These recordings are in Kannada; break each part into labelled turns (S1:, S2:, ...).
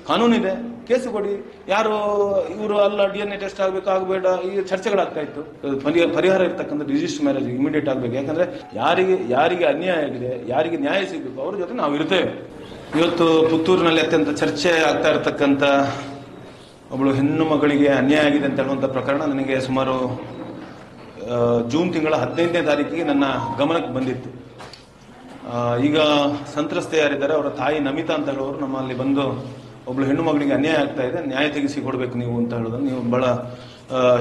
S1: ಕಾನೂನಿದೆ, ಕೇಸು ಕೊಡಿ. ಯಾರು ಇವರು ಅಲ್ಲ DNA ಟೆಸ್ಟ್ ಆಗಬೇಕು ಆಗಬೇಡ ಈ ಚರ್ಚೆಗಳಾಗ್ತಾ ಇತ್ತು. ಪರಿಹಾರ ಇರ್ತಕ್ಕಂಥ ರಿಜಿಸ್ಟರ್ ಮ್ಯಾರೇಜ್ ಇಮಿಡಿಯೇಟ್ ಆಗಬೇಕು. ಯಾಕಂದ್ರೆ ಯಾರಿಗೆ ಅನ್ಯಾಯ ಆಗಿದೆ, ಯಾರಿಗೆ ನ್ಯಾಯ ಸಿಗಬೇಕು ಅವ್ರ ಜೊತೆ ನಾವು ಇರ್ತೇವೆ. ಇವತ್ತು ಪುತ್ತೂರಿನಲ್ಲಿ ಅತ್ಯಂತ ಚರ್ಚೆ ಆಗ್ತಾ ಇರತಕ್ಕಂಥ ಒಬ್ಬಳು ಹೆಣ್ಣು ಮಗಳಿಗೆ ಅನ್ಯಾಯ ಆಗಿದೆ ಅಂತ ಹೇಳುವಂಥ ಪ್ರಕರಣ ನನಗೆ ಸುಮಾರು ಜೂನ್ ತಿಂಗಳ 15ನೇ ತಾರೀಕಿಗೆ ನನ್ನ ಗಮನಕ್ಕೆ ಬಂದಿತ್ತು. ಈಗ ಸಂತ್ರಸ್ತೆ ಯಾರಿದ್ದಾರೆ ಅವರ ತಾಯಿ ನಮಿತಾ ಅಂತ ಹೇಳೋರು ನಮ್ಮಲ್ಲಿ ಬಂದು ಒಬ್ಳು ಹೆಣ್ಣು ಮಗಳಿಗೆ ಅನ್ಯಾಯ ಆಗ್ತಾ ಇದೆ, ನ್ಯಾಯ ತೆಗೆಸಿ ಕೊಡಬೇಕು ನೀವು ಅಂತ ಹೇಳೋದನ್ನು, ನೀವು ಬಹಳ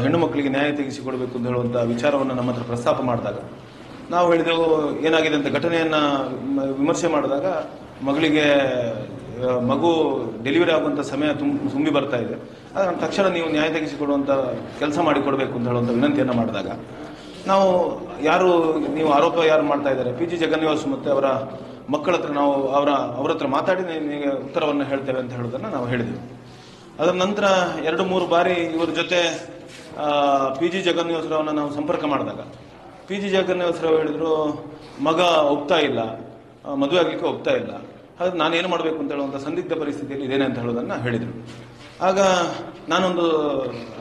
S1: ಹೆಣ್ಣು ಮಕ್ಕಳಿಗೆ ನ್ಯಾಯ ತೆಗೆಸಿ ಕೊಡಬೇಕು ಅಂತ ಹೇಳುವಂಥ ವಿಚಾರವನ್ನು ನಮ್ಮ ಹತ್ರ ಪ್ರಸ್ತಾಪ ಮಾಡಿದಾಗ ನಾವು ಹೇಳಿದೆವು ಏನಾಗಿದೆ ಅಂತ. ಘಟನೆಯನ್ನ ವಿಮರ್ಶೆ ಮಾಡಿದಾಗ ಮಗು ಡೆಲಿವರಿ ಆಗುವಂಥ ಸಮಯ ತುಂಬಿ ಬರ್ತಾ ಇದೆ, ತಕ್ಷಣ ನೀವು ನ್ಯಾಯ ತೆಗೆಸಿಕೊಡುವಂಥ ಕೆಲಸ ಮಾಡಿಕೊಡ್ಬೇಕು ಅಂತ ಹೇಳುವಂಥ ವಿನಂತಿಯನ್ನು ಮಾಡಿದಾಗ ನಾವು ನೀವು ಆರೋಪ ಯಾರು ಮಾಡ್ತಾ ಇದ್ದಾರೆ PG ಜಗನ್ನಿವಾಸ್ ಮತ್ತು ಅವರ ಮಕ್ಕಳ ಹತ್ರ ನಾವು ಅವ್ರ ಹತ್ರ ಮಾತಾಡಿ ನಿಮಗೆ ಉತ್ತರವನ್ನು ಹೇಳ್ತೇವೆ ಅಂತ ಹೇಳೋದನ್ನು ನಾವು ಹೇಳಿದ್ವಿ. ಅದರ ನಂತರ 2-3 ಬಾರಿ ಇವರ ಜೊತೆ PG ಜಗನ್ನಿವಾಸರಾವ್ನ ನಾವು ಸಂಪರ್ಕ ಮಾಡಿದಾಗ PG ಜಗನ್ನಿವಾಸರಾವ್ ಹೇಳಿದ್ರು ಮಗ ಒಪ್ತಾ ಇಲ್ಲ, ಮದುವೆ ಆಗಲಿಕ್ಕೆ ಒಪ್ತಾ ಇಲ್ಲ, ಹಾಗಾಗಿ ನಾನೇನು ಮಾಡಬೇಕು ಅಂತ ಹೇಳುವಂಥ ಸಂದಿಗ್ಧ ಪರಿಸ್ಥಿತಿಯಲ್ಲಿ ಇದೇನೆ ಅಂತ ಹೇಳೋದನ್ನ ಹೇಳಿದರು. ಆಗ ನಾನೊಂದು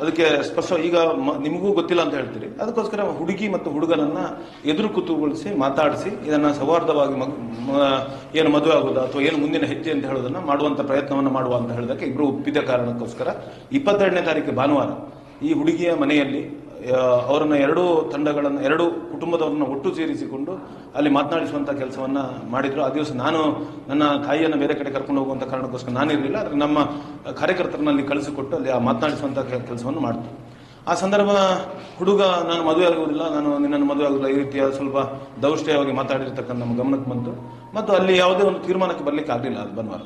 S1: ಅದಕ್ಕೆ ಸ್ಪಷ್ಟ, ಈಗ ನಿಮಗೂ ಗೊತ್ತಿಲ್ಲ ಅಂತ ಹೇಳ್ತೀರಿ, ಅದಕ್ಕೋಸ್ಕರ ಹುಡುಗಿ ಮತ್ತು ಹುಡುಗನನ್ನ ಎದುರು ಕೂತುಗೊಳಿಸಿ ಮಾತಾಡಿಸಿ ಇದನ್ನ ಸೌಹಾರ್ದವಾಗಿ ಏನು ಮದುವೆ ಆಗೋದು ಅಥವಾ ಏನು ಮುಂದಿನ ಹೆಜ್ಜೆ ಅಂತ ಹೇಳೋದನ್ನ ಮಾಡುವಂತ ಪ್ರಯತ್ನವನ್ನು ಮಾಡುವ ಅಂತ ಹೇಳಿದಕ್ಕೆ ಇಬ್ಬರು ಒಪ್ಪಿದ ಕಾರಣಕ್ಕೋಸ್ಕರ 22ನೇ ತಾರೀಕು ಭಾನುವಾರ ಈ ಹುಡುಗಿಯ ಮನೆಯಲ್ಲಿ ಅವರನ್ನ ಎರಡು ಕುಟುಂಬದವರನ್ನ ಒಟ್ಟು ಸೇರಿಸಿಕೊಂಡು ಅಲ್ಲಿ ಮಾತನಾಡಿಸುವಂತ ಕೆಲಸವನ್ನ ಮಾಡಿದ್ರು. ಆ ದಿವಸ ನಾನು ನನ್ನ ತಾಯಿಯನ್ನು ಬೇರೆ ಕಡೆ ಕರ್ಕೊಂಡು ಹೋಗುವಂತ ಕಾರಣಕ್ಕೋಸ್ಕರ ನಾನಿರಲಿಲ್ಲ, ಆದರೆ ನಮ್ಮ ಕಾರ್ಯಕರ್ತರನ್ನಲ್ಲಿ ಕಳಿಸಿಕೊಟ್ಟು ಅಲ್ಲಿ ಮಾತನಾಡಿಸುವಂತ ಕೆಲಸವನ್ನು ಮಾಡ್ತು. ಆ ಸಂದರ್ಭ ಹುಡುಗ ನಾನು ಮದುವೆ ಆಗುವುದಿಲ್ಲ, ನಾನು ನಿನ್ನನ್ನು ಮದುವೆ ಆಗುವುದಿಲ್ಲ, ಈ ರೀತಿಯ ಸ್ವಲ್ಪ ದೌಷ್ಟ್ಯವಾಗಿ ಮಾತಾಡಿರ್ತಕ್ಕಂಥ ನಮ್ಮ ಗಮನಕ್ಕೆ ಬಂತು. ಮತ್ತು ಅಲ್ಲಿ ಯಾವುದೇ ಒಂದು ತೀರ್ಮಾನಕ್ಕೆ ಬರ್ಲಿಕ್ಕೆ ಆಗಲಿಲ್ಲ ಅದು ಭಾನುವಾರ.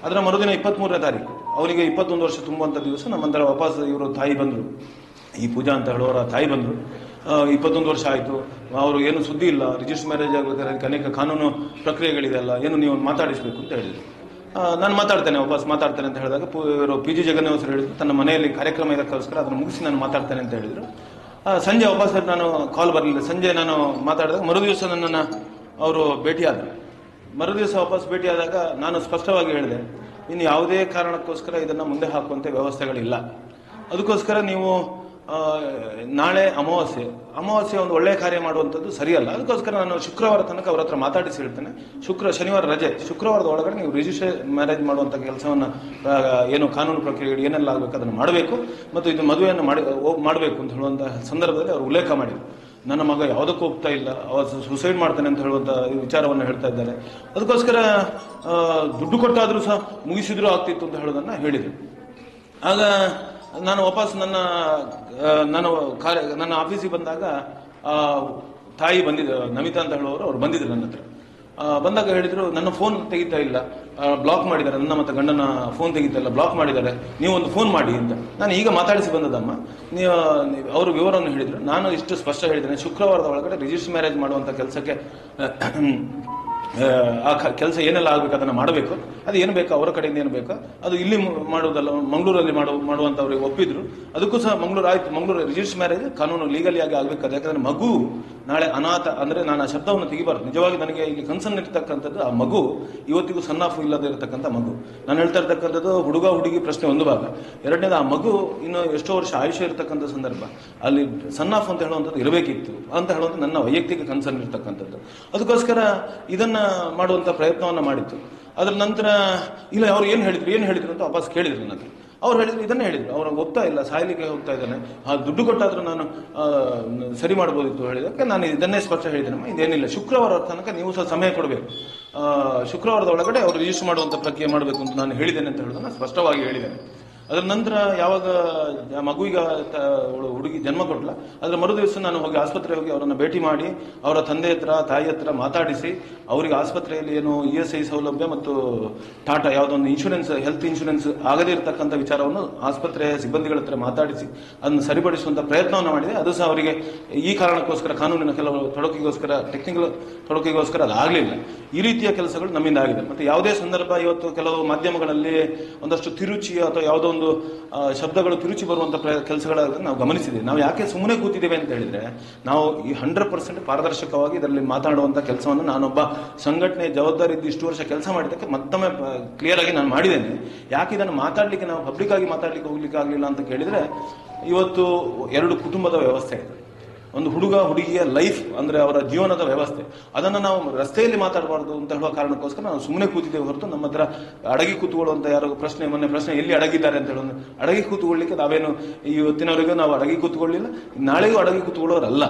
S1: ಅದರ ಮರುದಿನ 23ನೇ ತಾರೀಕು ಅವರಿಗೆ 21 ವರ್ಷ ತುಂಬುವಂಥ ದಿವಸ ನಮ್ಮಂತರ ವಾಪಸ್ ಇವರು ತಾಯಿ ಬಂದರು, ಈ ಪೂಜಾ ಅಂತ ಹೇಳೋರ ತಾಯಿ ಬಂದರು. 21 ವರ್ಷ ಆಯಿತು, ಅವರು ಏನು ಸುದ್ದಿ ಇಲ್ಲ, ರಿಜಿಸ್ಟರ್ ಮ್ಯಾರೇಜ್ ಆಗಬೇಕಾದ್ರೆ ಅದಕ್ಕೆ ಅನೇಕ ಕಾನೂನು ಪ್ರಕ್ರಿಯೆಗಳಿದೆ ಅಲ್ಲ, ಏನು ನೀವು ಮಾತಾಡಿಸಬೇಕು ಅಂತ ಹೇಳಿದರು. ನಾನು ವಾಪಸ್ ಮಾತಾಡ್ತೇನೆ ಅಂತ ಹೇಳಿದಾಗ ಇವರು PG ಜಗನ್ನಿವಾಸರು ಹೇಳಿದ್ರು ತನ್ನ ಮನೆಯಲ್ಲಿ ಕಾರ್ಯಕ್ರಮ ಇದಕ್ಕೋಸ್ಕರ ಅದನ್ನು ಮುಗಿಸಿ ನಾನು ಮಾತಾಡ್ತೇನೆ ಅಂತ ಹೇಳಿದರು. ಸಂಜೆ ವಾಪಸ್ ನಾನು ಕಾಲ್ ಬರಲಿಲ್ಲ. ಸಂಜೆ ನಾನು ಮಾತಾಡಿದಾಗ ಮರುದಿವಸ ನನ್ನನ್ನು ಅವರು ಭೇಟಿಯಾದರು. ಮರುದಿವಸ ವಾಪಸ್ ಭೇಟಿಯಾದಾಗ ನಾನು ಸ್ಪಷ್ಟವಾಗಿ ಹೇಳಿದೆ, ಇನ್ನು ಯಾವುದೇ ಕಾರಣಕ್ಕೋಸ್ಕರ ಇದನ್ನು ಮುಂದೆ ಹಾಕುವಂಥ ವ್ಯವಸ್ಥೆಗಳಿಲ್ಲ, ಅದಕ್ಕೋಸ್ಕರ ನೀವು ನಾಳೆ ಅಮಾವಾಸ್ಯೆ ಒಂದು ಒಳ್ಳೆಯ ಕಾರ್ಯ ಮಾಡುವಂಥದ್ದು ಸರಿಯಲ್ಲ, ಅದಕ್ಕೋಸ್ಕರ ನಾನು ಶುಕ್ರವಾರ ತನಕ ಅವ್ರ ಹತ್ರ ಮಾತಾಡಿಸಿ ಹೇಳ್ತೇನೆ, ಶನಿವಾರ ರಜೆ, ಶುಕ್ರವಾರದ ಒಳಗಡೆ ನೀವು ರಿಜಿಸ್ಟರ್ ಮ್ಯಾರೇಜ್ ಮಾಡುವಂಥ ಕೆಲಸವನ್ನು ಏನು ಕಾನೂನು ಪ್ರಕ್ರಿಯೆಗಳು ಏನೆಲ್ಲ ಆಗಬೇಕು ಅದನ್ನು ಮಾಡಬೇಕು ಮತ್ತು ಇದು ಮದುವೆಯನ್ನು ಮಾಡಬೇಕು ಅಂತ ಹೇಳುವಂಥ ಸಂದರ್ಭದಲ್ಲಿ ಅವರು ಉಲ್ಲೇಖ ಮಾಡಿದರು. ನನ್ನ ಮಗ ಯಾವುದಕ್ಕೂ ಒಪ್ತಾ ಇಲ್ಲ, ಸುಸೈಡ್ ಮಾಡ್ತಾನೆ ಅಂತ ಹೇಳುವಂಥ ವಿಚಾರವನ್ನು ಹೇಳ್ತಾ ಇದ್ದಾರೆ, ಅದಕ್ಕೋಸ್ಕರ ದುಡ್ಡು ಕೊಟ್ಟಾದರೂ ಸಹ ಮುಗಿಸಿದ್ರೂ ಆಗ್ತಿತ್ತು ಅಂತ ಹೇಳೋದನ್ನು ಹೇಳಿದರು. ಆಗ ನಾನು ವಾಪಸ್ ನನ್ನ ಆಫೀಸಿಗೆ ಬಂದಾಗ ತಾಯಿ ಬಂದಿದ್ದರು, ನಮಿತಾ ಅಂತ ಹೇಳುವವರು ಅವ್ರು ಬಂದಿದ್ರು ನನ್ನ ಹತ್ರ. ಬಂದಾಗ ಹೇಳಿದ್ರು ನನ್ನ ಫೋನ್ ತೆಗಿತಾ ಇಲ್ಲ, ಬ್ಲಾಕ್ ಮಾಡಿದ್ದಾರೆ, ನನ್ನ ಮತ್ತು ಗಂಡನ ಫೋನ್ ತೆಗಿತಾ ಇಲ್ಲ, ಬ್ಲಾಕ್ ಮಾಡಿದ್ದಾರೆ, ನೀವು ಒಂದು ಫೋನ್ ಮಾಡಿ ಅಂತ. ನಾನು ಈಗ ಮಾತಾಡಿಸಿ ಬಂದದಮ್ಮ, ನೀವು ಅವರು ವಿವರವನ್ನು ಹೇಳಿದ್ರು. ನಾನು ಇಷ್ಟು ಸ್ಪಷ್ಟ ಹೇಳಿದ್ದೇನೆ, ಶುಕ್ರವಾರದ ಒಳಗಡೆ ರಿಜಿಸ್ಟರ್ ಮ್ಯಾರೇಜ್ ಮಾಡುವಂಥ ಕೆಲಸಕ್ಕೆ ಆ ಕೆಲಸ ಏನೆಲ್ಲ ಆಗಬೇಕು ಅದನ್ನು ಮಾಡಬೇಕು, ಅದು ಏನು ಬೇಕು ಅವರ ಕಡೆಯಿಂದ ಏನು ಬೇಕು ಅದು ಇಲ್ಲಿ ಮಾಡುವುದಲ್ಲ, ಮಂಗಳೂರಲ್ಲಿ ಮಾಡುವಂಥವ್ರಿಗೆ ಒಪ್ಪಿದ್ರು. ಅದಕ್ಕೂ ಸಹ ಮಂಗಳೂರು ರಿಜಿಸ್ಟರ್ ಮ್ಯಾರೇಜ್ ಕಾನೂನು ಲೀಗಲಿ ಆಗಿ ಆಗಬೇಕಾದ್ರೆ, ಯಾಕಂದ್ರೆ ಮಗು ನಾಳೆ ಅನಾಥ ಅಂದರೆ ನಾನು ಆ ಶಬ್ದವನ್ನು ತೆಗಿಬಾರ್ದು. ನಿಜವಾಗಿ ನನಗೆ ಇಲ್ಲಿ ಕನ್ಸರ್ನ್ ಇರ್ತಕ್ಕಂಥದ್ದು ಆ ಮಗು ಇವತ್ತಿಗೂ ಸನ್ ಆಫ್ ಇಲ್ಲದೆ ಇರತಕ್ಕಂಥ ಮಗು. ನಾನು ಹೇಳ್ತಾ ಇರ್ತಕ್ಕಂಥದ್ದು ಹುಡುಗ ಹುಡುಗಿ ಪ್ರಶ್ನೆ ಒಂದು ಭಾಗ, ಎರಡನೇದು ಆ ಮಗು ಇನ್ನು ಎಷ್ಟೋ ವರ್ಷ ಆಯುಷ್ಯ ಇರತಕ್ಕಂಥ ಸಂದರ್ಭ, ಅಲ್ಲಿ ಸನ್ ಆಫ್ ಅಂತ ಹೇಳುವಂಥದ್ದು ಇರಬೇಕಿತ್ತು ಅಂತ ಹೇಳುವಂಥ ನನ್ನ ವೈಯಕ್ತಿಕ ಕನ್ಸರ್ನ್ ಇರ್ತಕ್ಕಂಥದ್ದು. ಅದಕ್ಕೋಸ್ಕರ ಇದನ್ನ ಮಾಡುವಂಥ ಪ್ರಯತ್ನವನ್ನು ಮಾಡಿತ್ತು. ಅದರ ನಂತರ ಇಲ್ಲ ಅವ್ರು ಏನು ಹೇಳಿದ್ರು ಅಂತ ವಾಪಸ್ ಕೇಳಿದ್ರು ನನಗೆ. ಅವ್ರು ಹೇಳಿದ್ರು ಇದನ್ನೇ ಹೇಳಿದ್ರು, ಅವ್ರು ಒಪ್ತಾ ಇಲ್ಲ, ಸಾಯಲಿಕ್ಕೆ ಹೋಗ್ತಾ ಇದ್ದಾನೆ, ಆ ದುಡ್ಡು ಕೊಟ್ಟಾದ್ರೂ ನಾನು ಸರಿ ಮಾಡ್ಬೋದಿತ್ತು ಹೇಳಿದಕ್ಕೆ ನಾನು ಇದನ್ನೇ ಸ್ಪಷ್ಟ ಹೇಳಿದ್ದೇನೆ, ಇದೇನಿಲ್ಲ, ಶುಕ್ರವಾರ ತನಕ ನೀವು ಸಹ ಸಮಯ ಕೊಡಬೇಕು, ಶುಕ್ರವಾರದ ಒಳಗಡೆ ಅವ್ರು ರಿಜಿಸ್ಟರ್ ಮಾಡುವಂಥ ಪ್ರಕ್ರಿಯೆ ಮಾಡಬೇಕು ಅಂತ ನಾನು ಹೇಳಿದ್ದೇನೆ ಅಂತ ಹೇಳೋದನ್ನ ಸ್ಪಷ್ಟವಾಗಿ ಹೇಳಿದ್ದೇನೆ. ಅದರ ನಂತರ ಯಾವಾಗ ಮಗುವಿಗ ಹುಡುಗಿ ಜನ್ಮ ಕೊಟ್ಲ, ಅದರ ಮರುದಿವಸ ನಾನು ಹೋಗಿ ಆಸ್ಪತ್ರೆಗೆ ಹೋಗಿ ಅವರನ್ನು ಭೇಟಿ ಮಾಡಿ ಅವರ ತಂದೆ ಹತ್ರ ತಾಯಿ ಹತ್ರ ಮಾತಾಡಿಸಿ ಅವರಿಗೆ ಆಸ್ಪತ್ರೆಯಲ್ಲಿ ಏನು ESI ಸೌಲಭ್ಯ ಮತ್ತು ಟಾಟಾ ಯಾವುದೊಂದು ಇನ್ಶೂರೆನ್ಸ್, ಹೆಲ್ತ್ ಇನ್ಶೂರೆನ್ಸ್ ಆಗದೇ ಇರತಕ್ಕಂಥ ವಿಚಾರವನ್ನು ಆಸ್ಪತ್ರೆಯ ಸಿಬ್ಬಂದಿಗಳ ಹತ್ರ ಮಾತಾಡಿಸಿ ಅದನ್ನು ಸರಿಪಡಿಸುವಂಥ ಪ್ರಯತ್ನವನ್ನು ಮಾಡಿದೆ. ಅದು ಸಹ ಅವರಿಗೆ ಈ ಕಾರಣಕ್ಕೋಸ್ಕರ ಕಾನೂನಿನ ಕೆಲವು ತೊಡಕಿಗೋಸ್ಕರ, ಟೆಕ್ನಿಕಲ್ ತೊಡಕಿಗೋಸ್ಕರ ಅದು ಆಗಲಿಲ್ಲ. ಈ ರೀತಿಯ ಕೆಲಸಗಳು ನಮ್ಮಿಂದ ಆಗಿದೆ. ಮತ್ತು ಯಾವುದೇ ಸಂದರ್ಭ ಇವತ್ತು ಕೆಲವು ಮಾಧ್ಯಮಗಳಲ್ಲಿ ಒಂದಷ್ಟು ತಿರುಚಿ ಅಥವಾ ಯಾವುದೋ ಒಂದು ಕೆಲವೊಂದು ಶಬ್ದಗಳು ತಿರುಚಿ ಬರುವಂಥ ಕೆಲಸಗಳನ್ನು ನಾವು ಗಮನಿಸಿದ್ದೀವಿ. ನಾವು ಯಾಕೆ ಸುಮ್ಮನೆ ಕೂತಿದ್ದೇವೆ ಅಂತ ಹೇಳಿದ್ರೆ, ನಾವು ಈ 100% ಪಾರದರ್ಶಕವಾಗಿ ಇದರಲ್ಲಿ ಮಾತಾಡುವಂಥ ಕೆಲಸವನ್ನು ನಾನೊಬ್ಬ ಸಂಘಟನೆ ಜವಾಬ್ದಾರಿ ಇದ್ದು ಇಷ್ಟು ವರ್ಷ ಕೆಲಸ ಮಾಡಿದ್ದಕ್ಕೆ ಮತ್ತೊಮ್ಮೆ ಕ್ಲಿಯರ್ ಆಗಿ ನಾನು ಮಾಡಿದ್ದೇನೆ. ಯಾಕೆ ಇದನ್ನು ಮಾತಾಡಲಿಕ್ಕೆ ನಾವು ಪಬ್ಲಿಕ್ ಆಗಿ ಮಾತಾಡಲಿಕ್ಕೆ ಹೋಗ್ಲಿಕ್ಕೆ ಆಗಲಿಲ್ಲ ಅಂತ ಕೇಳಿದ್ರೆ, ಇವತ್ತು ಎರಡು ಕುಟುಂಬದ ವ್ಯವಸ್ಥೆ ಇದೆ. ಒಂದು ಹುಡುಗ ಹುಡುಗಿಯ ಲೈಫ್ ಅಂದ್ರೆ ಅವರ ಜೀವನದ ವ್ಯವಸ್ಥೆ, ಅದನ್ನು ನಾವು ರಸ್ತೆಯಲ್ಲಿ ಮಾತಾಡಬಾರ್ದು ಅಂತ ಹೇಳುವ ಕಾರಣಕ್ಕೋಸ್ಕರ ನಾವು ಸುಮ್ಮನೆ ಕೂತಿದ್ದೇವೆ ಹೊರತು ನಮ್ಮ ಹತ್ರ ಅಡಗಿ ಕೂತ್ಕೊಳ್ಳುವಂತ ಯಾರು ಮೊನ್ನೆ ಪ್ರಶ್ನೆ ಎಲ್ಲಿ ಅಡಗಿದ್ದಾರೆ ಅಂತ ಹೇಳೋದು, ಅಡಗಿ ಕೂತ್ಕೊಳ್ಳಿಕ್ಕೆ ನಾವೇನು ಇವತ್ತಿನವರೆಗೂ ನಾವು ಅಡಗಿ ಕೂತ್ಕೊಳ್ಳಿಲ್ಲ, ನಾಳೆಗೂ ಅಡಗಿ ಕೂತ್ಕೊಳ್ಳೋರಲ್ಲ.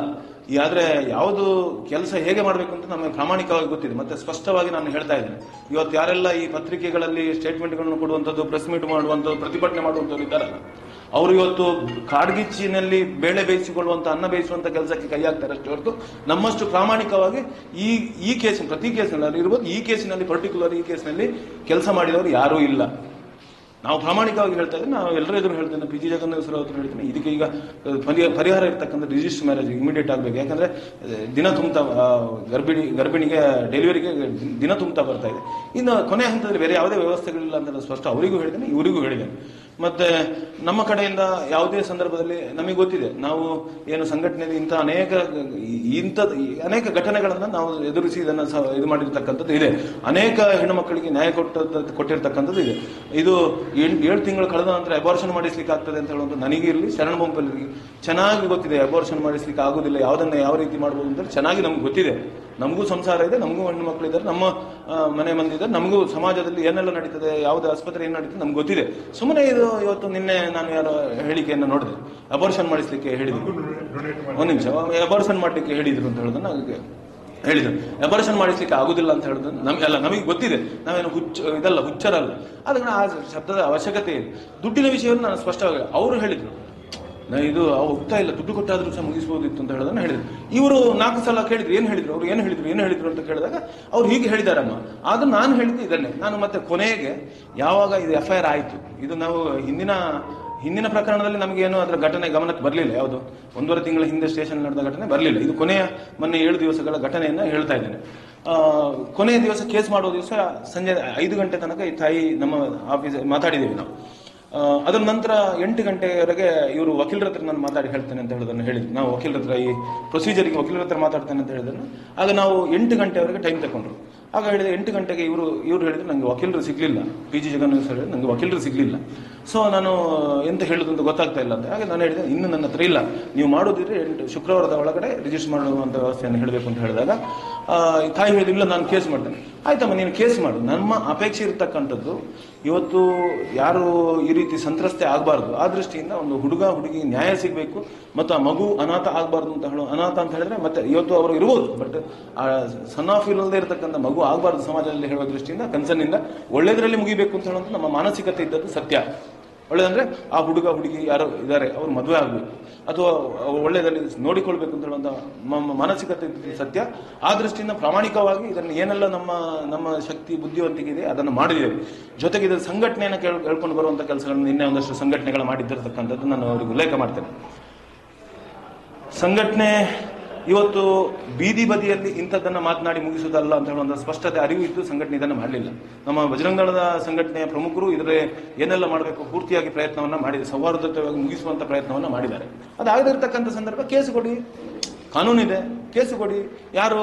S1: ಆದ್ರೆ ಯಾವುದು ಕೆಲಸ ಹೇಗೆ ಮಾಡಬೇಕು ಅಂತ ನಮಗೆ ಪ್ರಾಮಾಣಿಕವಾಗಿ ಗೊತ್ತಿದೆ. ಮತ್ತೆ ಸ್ಪಷ್ಟವಾಗಿ ನಾನು ಹೇಳ್ತಾ ಇದ್ದೇನೆ, ಇವತ್ತು ಯಾರೆಲ್ಲ ಈ ಪತ್ರಿಕೆಗಳಲ್ಲಿ ಸ್ಟೇಟ್ಮೆಂಟ್ಗಳನ್ನು ಕೊಡುವಂಥದ್ದು, ಪ್ರೆಸ್ ಮೀಟ್ ಮಾಡುವಂಥದ್ದು, ಪ್ರತಿಭಟನೆ ಮಾಡುವಂಥದ್ದು ಇದ್ದಾರಲ್ಲ, ಅವರು ಇವತ್ತು ಕಾಡ್ಗಿಚ್ಚಿನಲ್ಲಿ ಬೇಳೆ ಬೇಯಿಸಿಕೊಳ್ಳುವಂತ ಅನ್ನ ಬೇಯಿಸುವಂತ ಕೆಲಸಕ್ಕೆ ಕೈ ಹಾಕ್ತಾರೆ ಅಷ್ಟೇ ಹೊರತು ನಮ್ಮಷ್ಟು ಪ್ರಾಮಾಣಿಕವಾಗಿ ಈ ಕೇಸಿನ ಪ್ರತಿ ಕೇಸಿನಲ್ಲಿ ಇರ್ಬೋದು, ಈ ಕೇಸಿನಲ್ಲಿ ಪರ್ಟಿಕ್ಯುಲರ್ ಈ ಕೇಸಿನಲ್ಲಿ ಕೆಲಸ ಮಾಡಿದವರು ಯಾರೂ ಇಲ್ಲ. ನಾವು ಪ್ರಾಮಾಣಿಕವಾಗಿ ಹೇಳ್ತಾ ಇದ್ದೇವೆ, ನಾವು ಎಲ್ಲರ ಎದುರು ಹೇಳ್ತೇನೆ, ಪಿ ಜಿ ಜಗನ್ನಾಥ್ ಹತ್ರ ಹೇಳ್ತೇನೆ, ಇದಕ್ಕೆ ಈಗ ಪರಿಹಾರ ಇರ್ತಕ್ಕಂಥ ರಿಜಿಸ್ಟರ್ ಮ್ಯಾರೇಜ್ ಇಮಿಡಿಯೇಟ್ ಆಗಬೇಕು. ಯಾಕಂದ್ರೆ ದಿನ ತುಂಬ್ತಾ ಗರ್ಭಿಣಿಗೆ ಡೆಲಿವರಿಗೆ ದಿನ ತುಂಬ್ತಾ ಬರ್ತಾ ಇದೆ. ಇನ್ನು ಕೊನೆ ಹಂತದಲ್ಲಿ ಬೇರೆ ಯಾವುದೇ ವ್ಯವಸ್ಥೆಗಳಿಲ್ಲ ಅಂತ ಸ್ಪಷ್ಟ ಅವರಿಗೂ ಹೇಳಿದ್ದೇನೆ, ಇವರಿಗೂ ಹೇಳಿದ್ದೇನೆ. ಮತ್ತೆ ನಮ್ಮ ಕಡೆಯಿಂದ ಯಾವುದೇ ಸಂದರ್ಭದಲ್ಲಿ ನಮಗೆ ಗೊತ್ತಿದೆ, ನಾವು ಏನು ಸಂಘಟನೆಯಲ್ಲಿ ಅನೇಕ ಘಟನೆಗಳನ್ನ ನಾವು ಎದುರಿಸಿ ಇದನ್ನ ಇದು ಮಾಡಿರ್ತಕ್ಕಂಥದ್ದು ಇದೆ. ಅನೇಕ ಹೆಣ್ಣು ಮಕ್ಕಳಿಗೆ ನ್ಯಾಯ ಕೊಟ್ಟಿರ್ತಕ್ಕಂಥದ್ದು ಇದೆ. ಇದು 7 ತಿಂಗಳು ಕಳೆದ ನಂತರ ಅಬಾರ್ಷನ್ ಮಾಡಿಸ್ಲಿಕ್ಕೆ ಆಗ್ತದೆ ಅಂತ ಹೇಳುವಂಥ ನನಗಿರಲಿ, ಶರಣ ಬೊಂಪಲ್ಲಿ ಚೆನ್ನಾಗಿ ಗೊತ್ತಿದೆ. ಅಬಾರ್ಷನ್ ಮಾಡಿಸ್ಲಿಕ್ಕೆ ಆಗುದಿಲ್ಲ, ಯಾವುದನ್ನ ಯಾವ ರೀತಿ ಮಾಡ್ಬೋದು ಅಂತ ಚೆನ್ನಾಗಿ ನಮ್ಗೆ ಗೊತ್ತಿದೆ. ನಮಗೂ ಸಂಸಾರ ಇದೆ, ನಮಗೂ ಹೆಣ್ಣು ಮಕ್ಕಳಿದ್ದಾರೆ, ನಮ್ಮ ಮನೆ ಮಂದಿದ್ದಾರೆ, ನಮಗೂ ಸಮಾಜದಲ್ಲಿ ಏನೆಲ್ಲ ನಡೀತದೆ, ಯಾವುದೇ ಆಸ್ಪತ್ರೆ ಏನು ನಡೀತದೆ ನಮ್ಗೆ ಗೊತ್ತಿದೆ. ಸುಮ್ಮನೆ ಇದು ಇವತ್ತು ನಿನ್ನೆ ನಾನು ಯಾರೋ ಹೇಳಿಕೆಯನ್ನು ನೋಡಿದೆ, ಅಬಾರ್ಷನ್ ಮಾಡಿಸ್ಲಿಕ್ಕೆ ಹೇಳಿದ್ರು, ಒಂದು ನಿಮಿಷ, ಅಬಾರ್ಷನ್ ಮಾಡ್ಲಿಕ್ಕೆ ಹೇಳಿದ್ರು ಅಂತ ಹೇಳೋದನ್ನ ಹೇಳಿದ್ರು. ಅಬಾರ್ಷನ್ ಮಾಡಿಸ್ಲಿಕ್ಕೆ ಆಗುದಿಲ್ಲ ಅಂತ ಹೇಳೋದು ನಮಗೆ ಗೊತ್ತಿದೆ, ನಾವೇನು ಹುಚ್ಚರಲ್ಲ. ಅದನ್ನ ಆ ಶಬ್ದದ ಅವಶ್ಯಕತೆ ಇದೆ. ದುಡ್ಡಿನ ವಿಷಯವನ್ನು ನಾನು ಸ್ಪಷ್ಟವಾಗಿ ಅವರು ಹೇಳಿದ್ರು, ಇದು ಹೋಗ್ತಾ ಇಲ್ಲ, ದುಡ್ಡು ಕೊಟ್ಟಾದ್ರೂ ಸಹ ಮುಗಿಸಬಹುದಿತ್ತು ಅಂತ ಹೇಳೋದನ್ನ ಹೇಳಿದ್ರು. ಇವರು 4 ಸಲ ಕೇಳಿದ್ರು, ಏನು ಹೇಳಿದ್ರು ಅಂತ ಕೇಳಿದಾಗ ಅವ್ರು ಹೀಗೆ ಹೇಳಿದಾರಮ್ಮ. ಆದ್ರೂ ನಾನು ಹೇಳಿದ್ದು ಇದನ್ನೇ. ನಾನು ಮತ್ತೆ ಕೊನೆಗೆ ಯಾವಾಗ ಇದು FIR ಆಯ್ತು, ಇದು ನಾವು ಹಿಂದಿನ ಪ್ರಕರಣದಲ್ಲಿ ನಮಗೇನು ಅದರ ಘಟನೆ ಗಮನಕ್ಕೆ ಬರಲಿಲ್ಲ, ಯಾವುದು 1.5 ತಿಂಗಳ ಹಿಂದೆ ಸ್ಟೇಷನ್ ನಡೆದ ಘಟನೆ ಬರಲಿಲ್ಲ. ಇದು ಮೊನ್ನೆ 7 ದಿವಸಗಳ ಘಟನೆಯನ್ನ ಹೇಳ್ತಾ ಇದ್ದೇನೆ. ಕೊನೆಯ ದಿವಸ ಕೇಸ್ ಮಾಡುವ ದಿವಸ ಸಂಜೆ 5 ಗಂಟೆ ತನಕ ಈ ತಾಯಿ ನಮ್ಮ ಆಫೀಸ್ ಮಾತಾಡಿದ್ದೇವೆ ನಾವು. ಅದರ ನಂತರ 8 ಗಂಟೆವರೆಗೆ ಇವರು ವಕೀಲರ ಹತ್ರ ನಾನು ಮಾತಾಡಿ ಹೇಳ್ತೇನೆ ಅಂತ ಹೇಳೋದನ್ನು ಹೇಳಿದ್ರು. ನಾವು ವಕೀಲರ ಹತ್ರ ಈ ಪ್ರೊಸೀಜರ್ಗೆ ವಕೀಲರ ಹತ್ರ ಮಾತಾಡ್ತೇನೆ ಅಂತ ಹೇಳಿದ್ರು. ಆಗ ನಾವು 8 ಗಂಟೆವರೆಗೆ ಟೈಮ್ ತಗೊಂಡ್ರು. ಆಗ ಹೇಳಿದೆ 8 ಗಂಟೆಗೆ ಇವರು ಹೇಳಿದ್ರು, ನನಗೆ ವಕೀಲರು ಸಿಗ್ಲಿಲ್ಲ, ಪಿ ಜಿ ಜಗನ್ನಾಥ್ ಸರ್ ಹೇಳಿದ್ರು, ನನಗೆ ವಕೀಲರು ಸಿಗ್ಲಿಲ್ಲ. ಸೊ ನಾನು ಎಂತ ಹೇಳುದು ಅಂತ ಗೊತ್ತಾಗ್ತಾ ಇಲ್ಲ ಅಂತ. ಹಾಗೆ ನಾನು ಹೇಳಿದೆ, ಇನ್ನು ನನ್ನ ಹತ್ರ ಇಲ್ಲ, ನೀವು ಮಾಡೋದಿದ್ರೆ ಶುಕ್ರವಾರದ ಒಳಗಡೆ ರಿಜಿಸ್ಟರ್ ಮಾಡುವಂತ ವ್ಯವಸ್ಥೆಯನ್ನು ಹೇಳಬೇಕು ಅಂತ ಹೇಳಿದಾಗ ತಾಯಿ ಹೇಳಿದ್ರು, ಇಲ್ಲ ನಾನು ಕೇಸ್ ಮಾಡ್ತೇನೆ. ಆಯ್ತಮ್ಮ, ನೀನು ಕೇಸ್ ಮಾಡು. ನಮ್ಮ ಅಪೇಕ್ಷೆ ಇರತಕ್ಕಂಥದ್ದು ಇವತ್ತು ಯಾರು ಈ ರೀತಿ ಸಂತ್ರಸ್ತೆ ಆಗಬಾರ್ದು, ಆ ದೃಷ್ಟಿಯಿಂದ ಒಂದು ಹುಡುಗ ಹುಡುಗಿ ನ್ಯಾಯ ಸಿಗಬೇಕು ಮತ್ತು ಆ ಮಗು ಅನಾಥ ಆಗಬಾರ್ದು ಅಂತ ಅನಾಥ ಅಂತ ಹೇಳಿದ್ರೆ ಮತ್ತೆ ಇವತ್ತು ಅವರು ಇರ್ಬೋದು, ಬಟ್ ಆ ಸನ್ ಆಫ್ ಇಲ್ಲದೆ ಇರತಕ್ಕಂಥ ಮಗು ಆಗಬಾರ್ದು ಸಮಾಜದಲ್ಲಿ ಹೇಳುವ ದೃಷ್ಟಿಯಿಂದ ಕನ್ಸರ್ನಿಂದ ಒಳ್ಳೆದರಲ್ಲಿ ಮುಗಿಬೇಕು ಅಂತ ಹೇಳುವಂಥ ನಮ್ಮ ಮಾನಸಿಕತೆ ಇದ್ದದ್ದು ಸತ್ಯ. ಒಳ್ಳೆದಂದ್ರೆ ಆ ಹುಡುಗ ಹುಡುಗಿ ಯಾರು ಇದ್ದಾರೆ ಅವರು ಮದುವೆ ಆಗಬೇಕು ಅಥವಾ ಒಳ್ಳೆಯದಲ್ಲಿ ನೋಡಿಕೊಳ್ಬೇಕು ಅಂತ ಹೇಳುವಂಥ ಮಾನಸಿಕತೆ ಸತ್ಯ. ಆ ದೃಷ್ಟಿಯಿಂದ ಪ್ರಾಮಾಣಿಕವಾಗಿ ಇದನ್ನು ಏನೆಲ್ಲ ನಮ್ಮ ಶಕ್ತಿ ಬುದ್ಧಿವಂತಿಕೆ ಇದೆ ಅದನ್ನು ಮಾಡಿದ್ದೇವೆ. ಜೊತೆಗೆ ಇದರ ಸಂಘಟನೆಯನ್ನು ಕೇಳ್ಕೊಂಡು ಬರುವಂಥ ಕೆಲಸಗಳನ್ನು ನಿನ್ನೆ ಒಂದಷ್ಟು ಸಂಘಟನೆಗಳು ಮಾಡಿದ್ದಿರತಕ್ಕಂಥದ್ದು ನಾನು ಅವರಿಗೆ ಉಲ್ಲೇಖ ಮಾಡ್ತೇನೆ. ಸಂಘಟನೆ ಇವತ್ತು ಬೀದಿ ಬದಿಯಲ್ಲಿ ಇಂಥದ್ದನ್ನ ಮಾತನಾಡಿ ಮುಗಿಸುವುದಲ್ಲ ಅಂತ ಹೇಳುವಂಥ ಸ್ಪಷ್ಟತೆ ಅರಿವು ಇದ್ದು ಸಂಘಟನೆ ಇದನ್ನು ಮಾಡಲಿಲ್ಲ. ನಮ್ಮ ಬಜರಂಗದಳದ ಸಂಘಟನೆಯ ಪ್ರಮುಖರು ಇದರ ಏನೆಲ್ಲ ಮಾಡಬೇಕು ಪೂರ್ತಿಯಾಗಿ ಪ್ರಯತ್ನವನ್ನ ಮಾಡಿದೆ, ಸೌಹಾರ್ದತೆಯಾಗಿ ಮುಗಿಸುವಂತ ಪ್ರಯತ್ನವನ್ನ ಮಾಡಿದ್ದಾರೆ. ಅದಾಗದಿರ್ತಕ್ಕಂಥ ಸಂದರ್ಭ ಕೇಸು ಕೊಡಿ, ಕಾನೂನಿದೆ, ಕೇಸು ಕೊಡಿ. ಯಾರು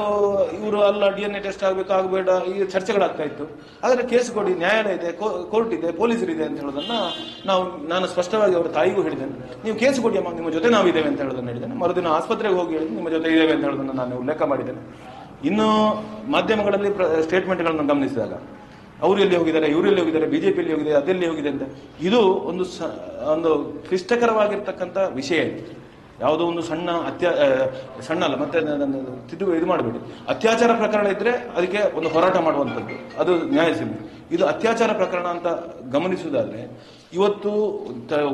S1: ಇವರು ಅಲ್ಲ DNA ಟೆಸ್ಟ್ ಆಗಬೇಡ ಈ ಚರ್ಚೆಗಳಾಗ್ತಾ ಇತ್ತು. ಆದರೆ ಕೇಸು ಕೊಡಿ, ನ್ಯಾಯಾಲಯ ಇದೆ, ಕೋರ್ಟ್ ಇದೆ, ಪೊಲೀಸರಿದೆ ಅಂತ ಹೇಳೋದನ್ನ ನಾನು ಸ್ಪಷ್ಟವಾಗಿ ಅವರ ತಾಯಿಗೂ ಹೇಳಿದ್ದೇನೆ. ನೀವು ಕೇಸು ಕೊಡಿ ಅಮ್ಮ, ನಿಮ್ಮ ಜೊತೆ ನಾವಿದ್ದೇವೆ ಅಂತ ಹೇಳೋದನ್ನ ಹೇಳಿದ್ದೇನೆ. ಮರುದಿನ ಆಸ್ಪತ್ರೆಗೆ ಹೋಗಿ ಹೇಳಿ ನಿಮ್ಮ ಜೊತೆ ಇದ್ದೇವೆ ಅಂತ ಹೇಳೋದನ್ನ ನಾನು ಉಲ್ಲೇಖ ಮಾಡಿದ್ದೇನೆ. ಇನ್ನು ಮಾಧ್ಯಮಗಳಲ್ಲಿ ಸ್ಟೇಟ್ಮೆಂಟ್ಗಳನ್ನು ಗಮನಿಸಿದಾಗ ಅವರು ಎಲ್ಲಿ ಹೋಗಿದ್ದಾರೆ, ಇವರು ಎಲ್ಲಿ ಹೋಗಿದ್ದಾರೆ, ಬಿಜೆಪಿಯಲ್ಲಿ ಹೋಗಿದೆ, ಅದೆಲ್ಲಿ ಹೋಗಿದೆ ಅಂತ, ಇದು ಒಂದು ಕ್ಲಿಷ್ಟಕರವಾಗಿರ್ತಕ್ಕಂಥ ವಿಷಯ ಇದೆ. ಯಾವುದೋ ಒಂದು ಸಣ್ಣ ಅಲ್ಲ, ಮತ್ತೆ ಇದು ಮಾಡಬೇಡಿ. ಅತ್ಯಾಚಾರ ಪ್ರಕರಣ ಇದ್ರೆ ಅದಕ್ಕೆ ಒಂದು ಹೋರಾಟ ಮಾಡುವಂಥದ್ದು, ಅದು ನ್ಯಾಯ ಸಿಗುತ್ತೆ. ಇದು ಅತ್ಯಾಚಾರ ಪ್ರಕರಣ ಅಂತ ಗಮನಿಸುವುದಾದ್ರೆ ಇವತ್ತು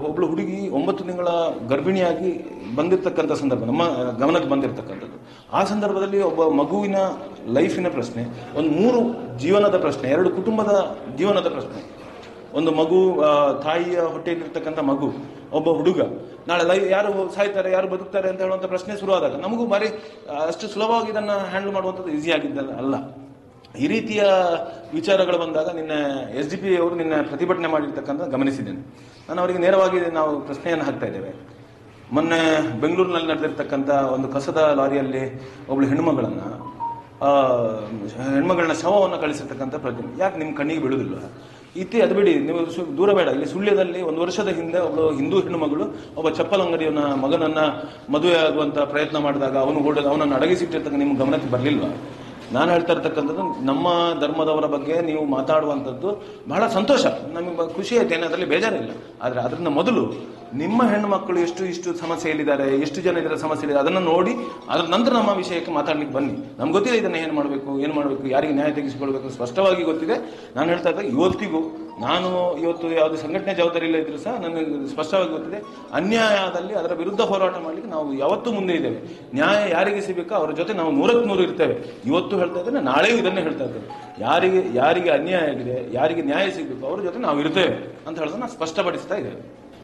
S1: ಒಬ್ಳು ಹುಡುಗಿ 9 ತಿಂಗಳ ಗರ್ಭಿಣಿಯಾಗಿ ಬಂದಿರತಕ್ಕಂಥ ಸಂದರ್ಭ ನಮ್ಮ ಗಮನಕ್ಕೆ ಬಂದಿರತಕ್ಕಂಥದ್ದು. ಆ ಸಂದರ್ಭದಲ್ಲಿ ಒಬ್ಬ ಮಗುವಿನ ಲೈಫಿನ ಪ್ರಶ್ನೆ, ಒಂದು 3 ಜೀವನದ ಪ್ರಶ್ನೆ, 2 ಕುಟುಂಬದ ಜೀವನದ ಪ್ರಶ್ನೆ. ಒಂದು ಮಗು, ತಾಯಿಯ ಹೊಟ್ಟೆಯಲ್ಲಿರ್ತಕ್ಕಂಥ ಮಗು, ಒಬ್ಬ ಹುಡುಗ, ನಾಳೆ ಯಾರು ಸಾಯ್ತಾರೆ ಯಾರು ಬದುಕ್ತಾರೆ ಅಂತ ಹೇಳುವಂಥ ಪ್ರಶ್ನೆ ಶುರುವಾದಾಗ ನಮಗೂ ಬಾರಿ ಅಷ್ಟು ಸುಲಭವಾಗಿ ಇದನ್ನ ಹ್ಯಾಂಡಲ್ ಮಾಡುವಂಥದ್ದು ಈಸಿ ಆಗಿದ್ದಲ್ಲ ಅಲ್ಲ. ಈ ರೀತಿಯ ವಿಚಾರಗಳು ಬಂದಾಗ ನಿನ್ನೆ SDP ಅವರು ನಿನ್ನೆ ಪ್ರತಿಭಟನೆ ಮಾಡಿರ್ತಕ್ಕಂಥ ಗಮನಿಸಿದ್ದೇನೆ. ನಾನು ಅವರಿಗೆ ನೇರವಾಗಿ ನಾವು ಪ್ರಶ್ನೆಯನ್ನು ಹಾಕ್ತಾ ಇದ್ದೇವೆ. ಮೊನ್ನೆ ಬೆಂಗಳೂರಿನಲ್ಲಿ ನಡೆದಿರ್ತಕ್ಕಂಥ ಒಂದು ಕಸದ ಲಾರಿಯಲ್ಲಿ ಒಬ್ಳು ಹೆಣ್ಮಗಳನ್ನ ಶವವನ್ನು ಕಳಿಸಿರ್ತಕ್ಕಂಥ ಪ್ರತಿಮೆ ಯಾಕೆ ನಿಮ್ಮ ಕಣ್ಣಿಗೆ ಬೀಳುವುದಿಲ್ಲ? ಅದು ಬಿಡಿ, ನೀವು ದೂರ ಬೇಡ. ಇಲ್ಲಿ ಸುಳ್ಯದಲ್ಲಿ 1 ವರ್ಷದ ಹಿಂದೆ ಒಬ್ಬಳು ಹಿಂದೂ ಹೆಣ್ಣುಮಗಳು ಒಬ್ಬ ಚಪ್ಪಲ್ ಅಂಗಡಿಯವನ ಮಗನನ್ನ ಮದುವೆ ಆಗುವಂತ ಪ್ರಯತ್ನ ಮಾಡಿದಾಗ ಅವನನ್ನು ಅಡಗಿಸಿಟ್ಟಿರ್ತಕ್ಕ ನಿಮ್ಮ ಗಮನಕ್ಕೆ ಬರಲಿಲ್ವಾ? ನಾನು ಹೇಳ್ತಾ ಇರ್ತಕ್ಕಂಥದ್ದು, ನಮ್ಮ ಧರ್ಮದವರ ಬಗ್ಗೆ ನೀವು ಮಾತಾಡುವಂಥದ್ದು ಬಹಳ ಸಂತೋಷ, ನಮಗೆ ಖುಷಿ ಆಯ್ತು, ಅದರಲ್ಲಿ ಬೇಜಾರಿಲ್ಲ. ಆದರೆ ಅದರಿಂದ ಮೊದಲು ನಿಮ್ಮ ಹೆಣ್ಣು ಮಕ್ಕಳು ಇಷ್ಟು ಸಮಸ್ಯೆಯಲ್ಲಿದ್ದಾರೆ, ಎಷ್ಟು ಜನ ಇದರ ಸಮಸ್ಯೆ ಅದನ್ನು ನೋಡಿ ಅದರ ನಂತರ ನಮ್ಮ ವಿಷಯಕ್ಕೆ ಮಾತಾಡ್ಲಿಕ್ಕೆ ಬನ್ನಿ. ನಮ್ಗೆ ಗೊತ್ತಿದೆ ಇದನ್ನು ಏನು ಮಾಡಬೇಕು, ಯಾರಿಗೆ ನ್ಯಾಯ ತೆಗೆಸಿಕೊಳ್ಬೇಕು ಸ್ಪಷ್ಟವಾಗಿ ಗೊತ್ತಿದೆ. ನಾನು ಹೇಳ್ತಾ ಇದ್ದಾಗ ಇವತ್ತಿಗೂ ನಾನು ಇವತ್ತು ಯಾವುದೇ ಸಂಘಟನೆ ಜವಾಬ್ದಾರಿ ಇಲ್ಲ ಇದ್ರೂ ಸಹ ನನಗೆ ಸ್ಪಷ್ಟವಾಗಿ ಗೊತ್ತಿದೆ, ಅನ್ಯಾಯದಲ್ಲಿ ಅದರ ವಿರುದ್ಧ ಹೋರಾಟ ಮಾಡಲಿಕ್ಕೆ ನಾವು ಯಾವತ್ತೂ ಮುಂದೆ ಇದ್ದೇವೆ. ನ್ಯಾಯ ಯಾರಿಗೆ ಸಿಗಬೇಕೋ ಅವರ ಜೊತೆ ನಾವು 100ಕ್ಕೆ 100 ಇರ್ತೇವೆ. ಇವತ್ತು ಹೇಳ್ತಾ ಇದ್ದೇನೆ, ನಾಳೆಯೂ ಇದನ್ನೇ ಹೇಳ್ತಾ ಇದ್ದೇವೆ. ಯಾರಿಗೆ ಅನ್ಯಾಯ ಆಗಿದೆ, ಯಾರಿಗೆ ನ್ಯಾಯ ಸಿಗಬೇಕು ಅವ್ರ ಜೊತೆ ನಾವು ಇರ್ತೇವೆ ಅಂತ ಹೇಳೋದನ್ನ ಸ್ಪಷ್ಟಪಡಿಸ್ತಾ ಇದ್ದೇವೆ.